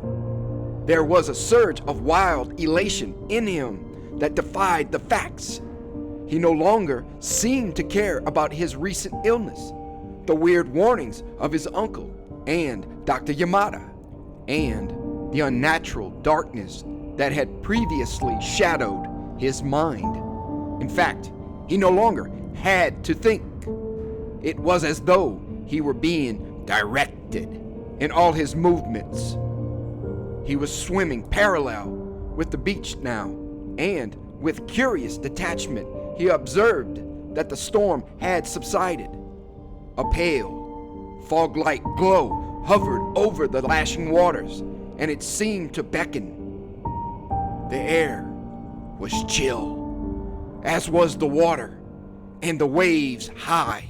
There was a surge of wild elation in him that defied the facts. He no longer seemed to care about his recent illness, the weird warnings of his uncle and Dr. Yamada, and the unnatural darkness that had previously shadowed his mind. In fact, he no longer had to think. It was as though he were being directed in all his movements. He was swimming parallel with the beach now, and with curious detachment, he observed that the storm had subsided. A pale, fog-like glow hovered over the lashing waters, and it seemed to beckon. The air was chill, as was the water, and the waves high.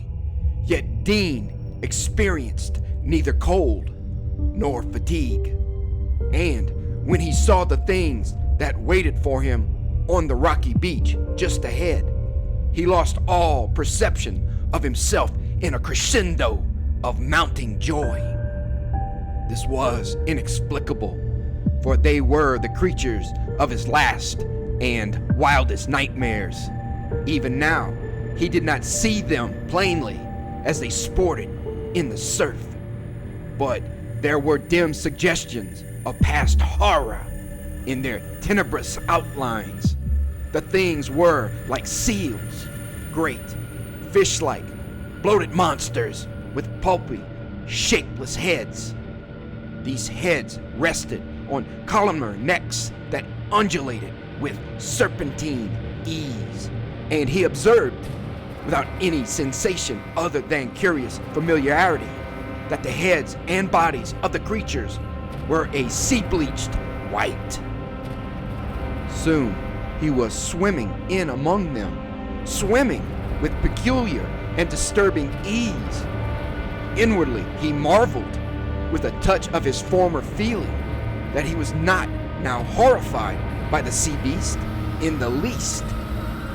Yet Dean experienced neither cold nor fatigue. And when he saw the things that waited for him on the rocky beach just ahead, he lost all perception of himself in a crescendo of mounting joy. This was inexplicable, for they were the creatures of his last and wildest nightmares. Even now, he did not see them plainly as they sported in the surf, but there were dim suggestions of past horror in their tenebrous outlines. The things were like seals, great, fish-like, bloated monsters with pulpy, shapeless heads. These heads rested on columnar necks that undulated with serpentine ease. And he observed, without any sensation other than curious familiarity, that the heads and bodies of the creatures were a sea-bleached white. Soon he was swimming in among them, swimming with peculiar and disturbing ease. Inwardly he marveled, with a touch of his former feeling, that he was not now horrified by the sea beast in the least.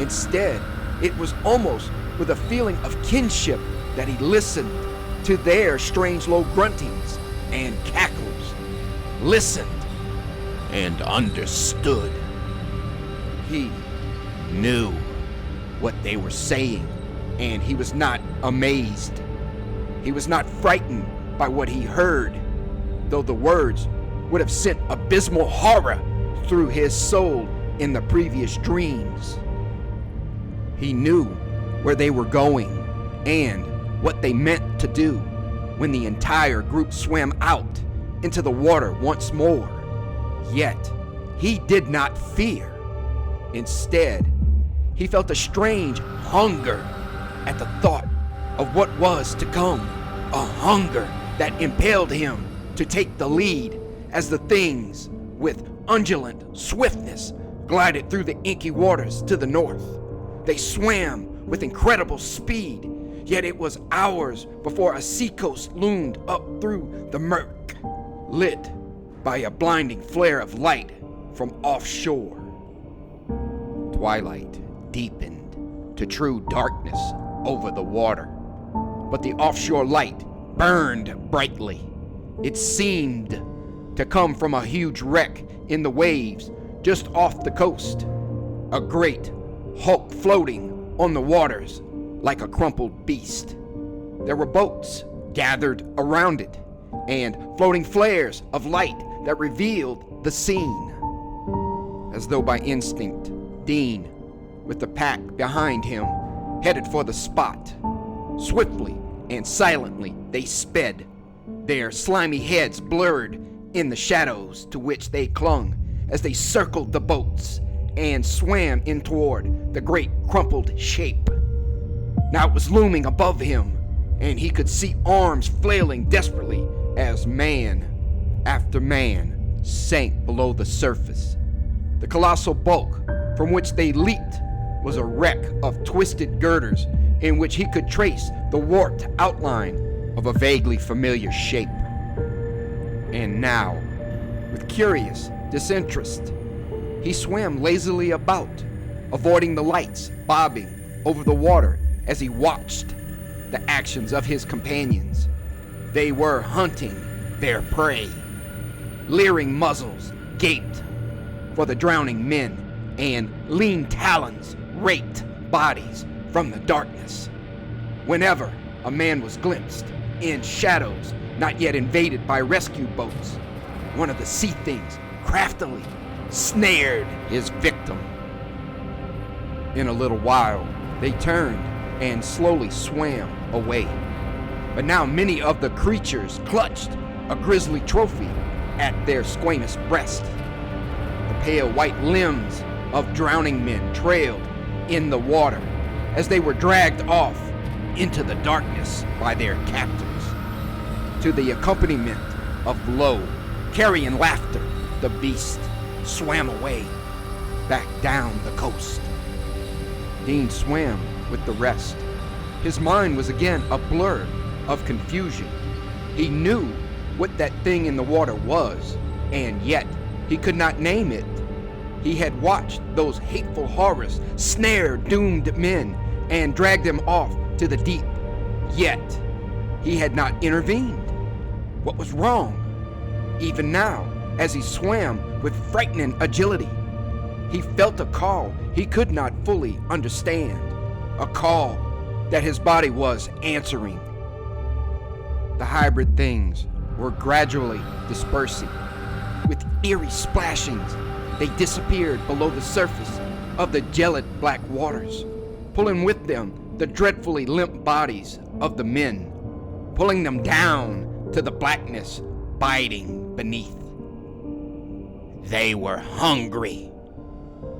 Instead, it was almost with a feeling of kinship that he listened to their strange low gruntings and cackles, listened and understood. He knew what they were saying, and he was not amazed. He was not frightened by what he heard, though the words would have sent abysmal horror through his soul in the previous dreams. He knew where they were going and what they meant to do when the entire group swam out into the water once more. Yet, he did not fear. Instead, he felt a strange hunger at the thought of what was to come, a hunger that impelled him to take the lead as the things with undulant swiftness glided through the inky waters to the north. They swam with incredible speed, yet it was hours before a seacoast loomed up through the murk, lit by a blinding flare of light from offshore. Twilight deepened to true darkness over the water, but the offshore light burned brightly. It seemed to come from a huge wreck in the waves just off the coast, a great hulk floating on the waters like a crumpled beast. There were boats gathered around it, and floating flares of light that revealed the scene. As though by instinct, Dean, with the pack behind him, headed for the spot. Swiftly and silently they sped, their slimy heads blurred in the shadows to which they clung as they circled the boats and swam in toward the great crumpled shape. Now it was looming above him, and he could see arms flailing desperately as man after man sank below the surface. The colossal bulk from which they leaped was a wreck of twisted girders in which he could trace the warped outline of a vaguely familiar shape. And now, with curious disinterest, he swam lazily about, avoiding the lights bobbing over the water as he watched the actions of his companions. They were hunting their prey. Leering muzzles gaped for the drowning men, and lean talons raked bodies from the darkness. Whenever a man was glimpsed in shadows not yet invaded by rescue boats, one of the sea things craftily snared his victim. In a little while, they turned and slowly swam away. But now many of the creatures clutched a grisly trophy at their squamous breast. The pale white limbs of drowning men trailed in the water as they were dragged off into the darkness by their captors. To the accompaniment of low, carrion laughter, the beast swam away, back down the coast. Dean swam with the rest. His mind was again a blur of confusion. He knew what that thing in the water was, and yet he could not name it. He had watched those hateful horrors snare doomed men and drag them off to the deep, yet he had not intervened. What was wrong? Even now, as he swam with frightening agility, he felt a call he could not fully understand, a call that his body was answering. The hybrid things were gradually dispersing. With eerie splashings, they disappeared below the surface of the gelid black waters, pulling with them the dreadfully limp bodies of the men, pulling them down to the blackness biting beneath. They were hungry.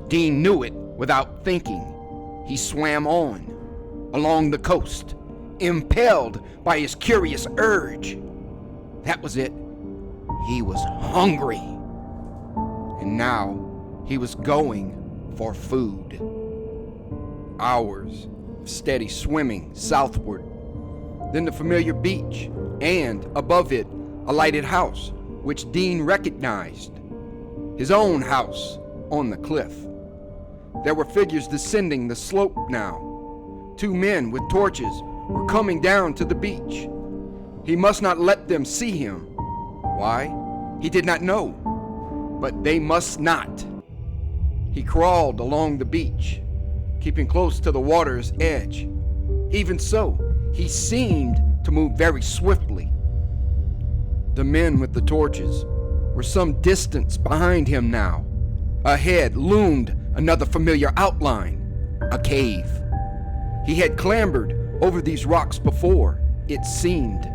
Dean knew it without thinking. He swam on, along the coast, impelled by his curious urge. That was it. He was hungry. And now he was going for food. Hours of steady swimming southward, then the familiar beach, and above it, a lighted house, which Dean recognized. His own house on the cliff. There were figures descending the slope now. 2 men with torches were coming down to the beach. He must not let them see him. Why? He did not know. But they must not. He crawled along the beach, keeping close to the water's edge. Even so, he seemed to move very swiftly. The men with the torches were some distance behind him now. Ahead loomed another familiar outline, a cave. He had clambered over these rocks before, it seemed.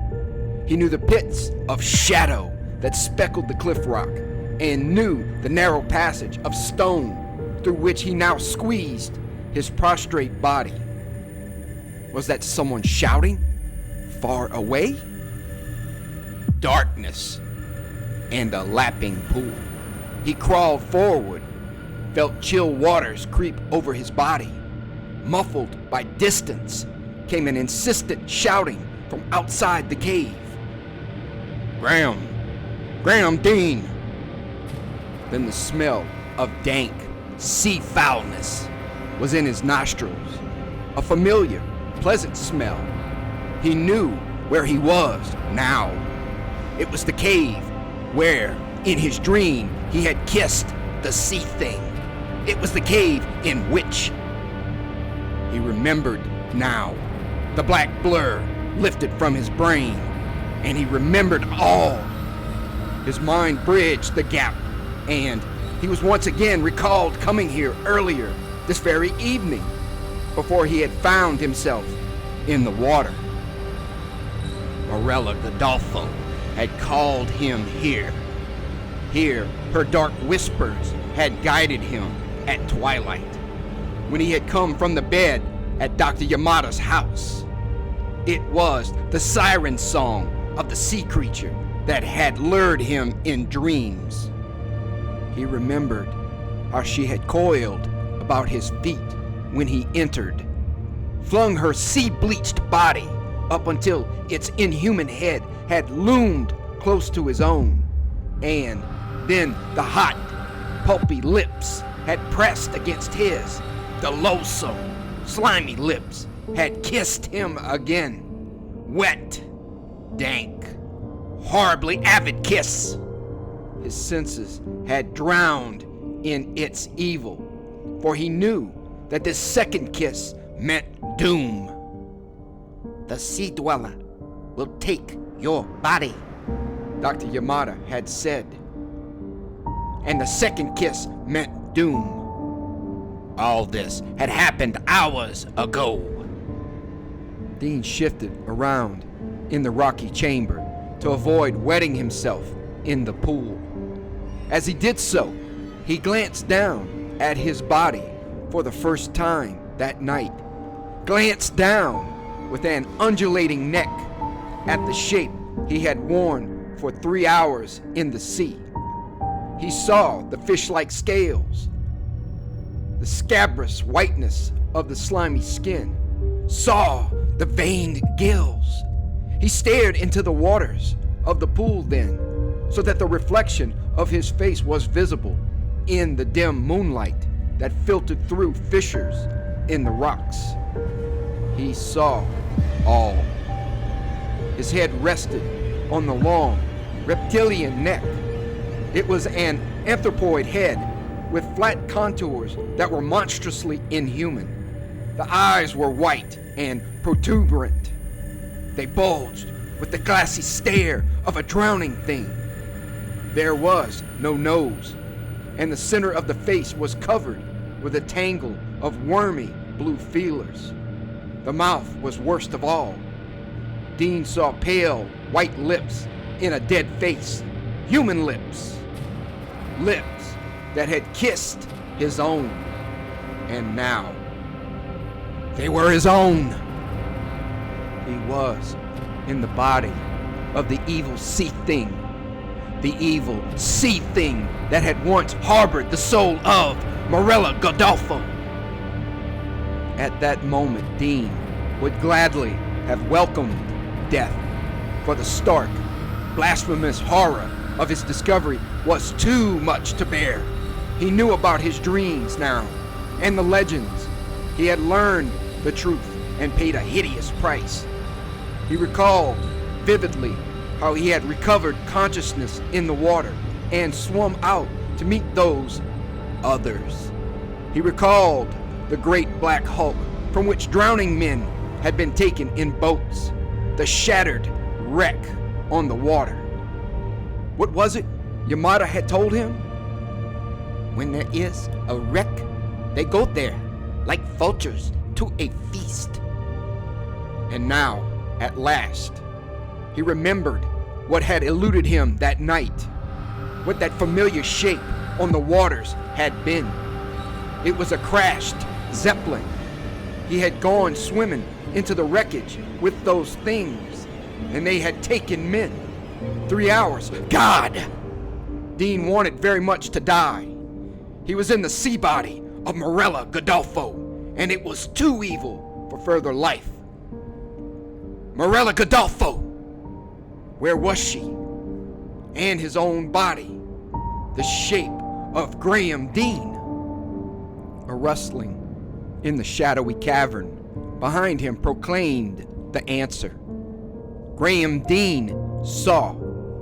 He knew the pits of shadow that speckled the cliff rock, and knew the narrow passage of stone through which he now squeezed his prostrate body. Was that someone shouting? Far away? Darkness and a lapping pool. He crawled forward, felt chill waters creep over his body. Muffled by distance came an insistent shouting from outside the cave. Graham! Graham Dean! Then the smell of dank sea foulness was in his nostrils. A familiar, pleasant smell. He knew where he was now. It was the cave where, in his dream, he had kissed the sea thing. It was the cave in which... He remembered now. The black blur lifted from his brain, and he remembered all. His mind bridged the gap, and he was once again recalled coming here earlier this very evening, before he had found himself in the water. Morella Godolpho had called him here. Here, her dark whispers had guided him at twilight, when he had come from the bed at Dr. Yamada's house. It was the siren song of the sea creature that had lured him in dreams. He remembered how she had coiled about his feet when he entered, flung her sea-bleached body up until its inhuman head had loomed close to his own, and then the hot, pulpy lips had pressed against his. The loathsome, slimy lips had kissed him again. Wet, dank, horribly avid kiss. His senses had drowned in its evil, for he knew that this second kiss meant doom. The sea dweller will take your body, Dr. Yamada had said. And the second kiss meant doom. All this had happened hours ago. Dean shifted around in the rocky chamber to avoid wetting himself in the pool. As he did so, he glanced down at his body for the first time that night. Glanced down with an undulating neck at the shape he had worn for 3 hours in the sea. He saw the fish-like scales, the scabrous whiteness of the slimy skin, saw the veined gills. He stared into the waters of the pool then, so that the reflection of his face was visible in the dim moonlight that filtered through fissures in the rocks. He saw all. His head rested on the long, reptilian neck. It was an anthropoid head with flat contours that were monstrously inhuman. The eyes were white and protuberant. They bulged with the glassy stare of a drowning thing. There was no nose, and the center of the face was covered with a tangle of wormy blue feelers. The mouth was worst of all. Dean saw pale, white lips in a dead face. Human lips. Lips that had kissed his own. And now, they were his own. He was in the body of the evil sea thing. The evil sea thing that had once harbored the soul of Morella Godolfo. At that moment, Dean would gladly have welcomed death, for the stark, blasphemous horror of his discovery was too much to bear. He knew about his dreams now, and the legends. He had learned the truth and paid a hideous price. He recalled vividly how he had recovered consciousness in the water and swum out to meet those others. He recalled the great black hulk from which drowning men had been taken in boats, the shattered wreck on the water. What was it Yamada had told him? When there is a wreck, they go there like vultures to a feast. And now, at last, he remembered what had eluded him that night, what that familiar shape on the waters had been. It was a crashed Zeppelin. He had gone swimming into the wreckage with those things, and they had taken men. 3 hours. God! Dean wanted very much to die. He was in the sea body of Morella Godolfo, and it was too evil for further life. Morella Godolfo! Where was she? And his own body, the shape of Graham Dean. A rustling in the shadowy cavern behind him proclaimed the answer. Graham Dean saw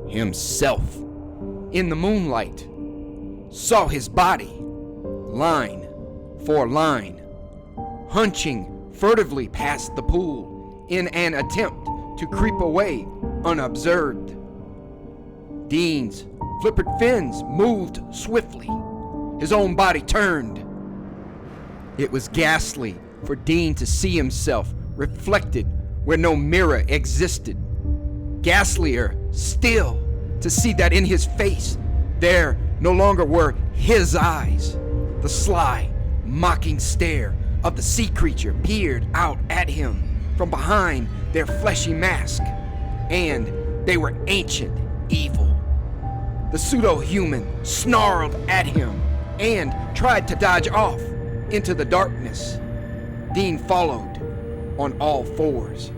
himself in the moonlight, saw his body, line for line, hunching furtively past the pool in an attempt to creep away unobserved. Dean's flippered fins moved swiftly. His own body turned. It was ghastly for Dean to see himself reflected where no mirror existed. Ghastlier still to see that in his face there no longer were his eyes. The sly, mocking stare of the sea creature peered out at him from behind their fleshy mask, and they were ancient evil. The pseudo-human snarled at him and tried to dodge off into the darkness. Dean followed on all fours.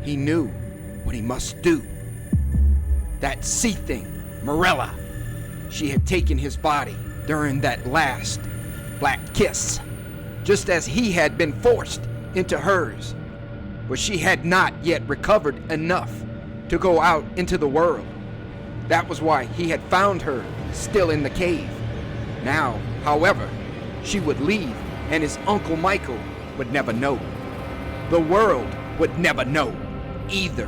He knew what he must do. That sea thing, Morella, she had taken his body during that last black kiss, just as he had been forced into hers. But she had not yet recovered enough to go out into the world. That was why he had found her still in the cave. Now, however, she would leave, and his Uncle Michael would never know. The world would never know either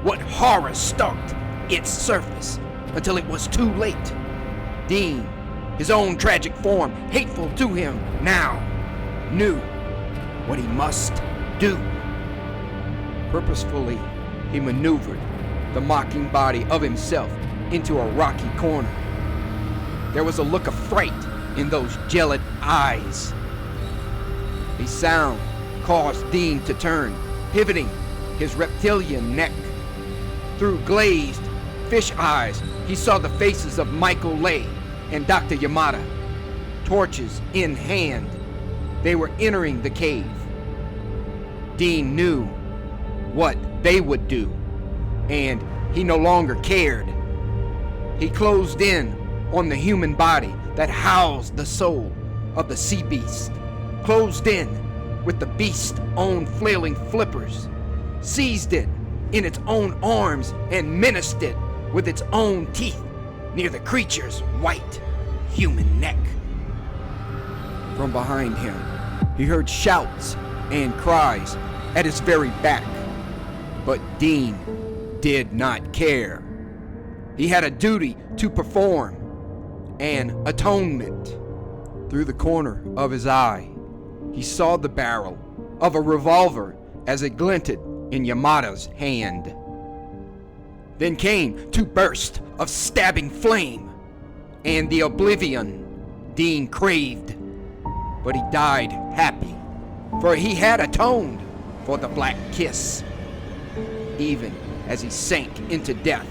what horror stalked its surface until it was too late. Dean, his own tragic form hateful to him now, knew what he must do. Purposefully, he maneuvered the mocking body of himself into a rocky corner. There was a look of fright in those gelid eyes. A sound caused Dean to turn, pivoting his reptilian neck. Through glazed fish eyes, he saw the faces of Michael Lay and Dr. Yamada. Torches in hand, they were entering the cave. Dean knew what they would do, and he no longer cared. He closed in on the human body that housed the soul of the sea beast, closed in with the beast's own flailing flippers, seized it in its own arms and menaced it with its own teeth near the creature's white human neck. From behind him, he heard shouts and cries at his very back, but Dean did not care. He had a duty to perform, an atonement. Through the corner of his eye, he saw the barrel of a revolver as it glinted in Yamada's hand. Then came two bursts of stabbing flame, and the oblivion Dean craved. But he died happy, for he had atoned for the black kiss. Even as he sank into death,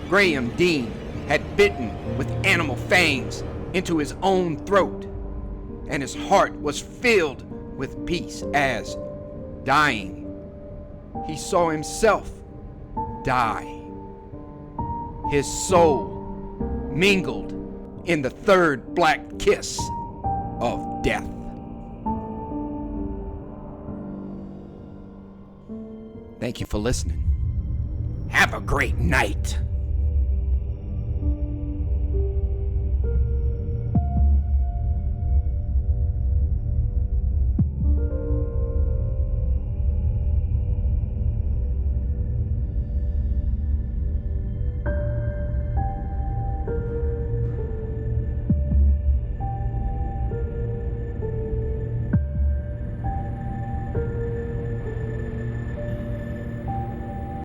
Graham Dean had bitten with animal fangs into his own throat, and his heart was filled with peace as, dying, he saw himself die. His soul mingled in the third black kiss of death. Thank you for listening. Have a great night.